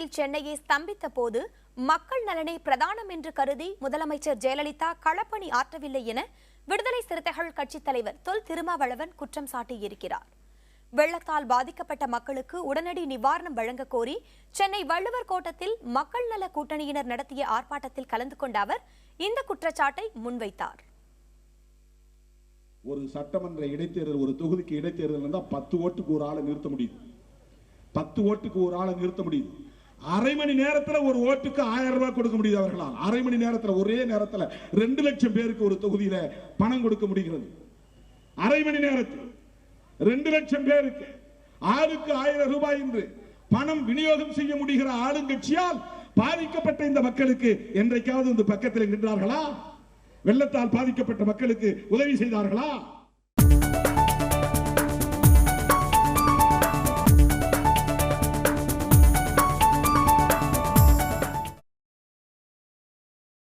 வெள்ளத்தில் சென்னையை ஸ்தம்பித்த போது மக்கள் நலனை பிரதானம் என்று கருதி முதலமைச்சர் ஜெயலலிதா களப்பணி ஆற்றவில்லை என விடுதலை சிறுத்தைகள் கட்சித் தலைவர் தொல் திருமாவளவன் குற்றம் சாட்டியிருக்கிறார். வெள்ளத்தால் பாதிக்கப்பட்ட மக்களுக்கு உடனடி நிவாரணம் வழங்க கோரி சென்னை வள்ளுவர் கோட்டத்தில் மக்கள் நல கூட்டணியினர் நடத்திய ஆர்ப்பாட்டத்தில் கலந்து கொண்ட அவர் இந்த குற்றச்சாட்டை முன்வைத்தார். ஒரு சட்டமன்ற இடைத்தேர்தல், ஒரு தொகுதிக்கு இடைத்தேர்தல் 10 ஓட்டுக்கு ஒரு ஆளை நிறுத்த முடியும். 10 ஓட்டுக்கு ஒரு ஆளை நிறுத்த முடியும். அரை மணி நேரத்தில் ஒரு ஓட்டுக்கு 1000 ரூபாய் கொடுக்க முடியுது அவர்களால். அரை மணி நேரத்தில், ஒரே நேரத்தில் 2 லட்சம் பேருக்கு ஒரு தொகுதியில பணம் கொடுக்க முடிகிறது. அரை மணி நேரத்தில் 2 லட்சம் பேருக்கு ஆளுக்கு 1000 ரூபாய் என்று பணம் விநியோகம் செய்ய முடிகிற ஆளுங்கட்சியால் பாதிக்கப்பட்ட இந்த மக்களுக்கு என்றைக்காவது இந்த பக்கத்தில் நின்றார்களா? வெள்ளத்தால் பாதிக்கப்பட்ட மக்களுக்கு உதவி செய்தார்களா?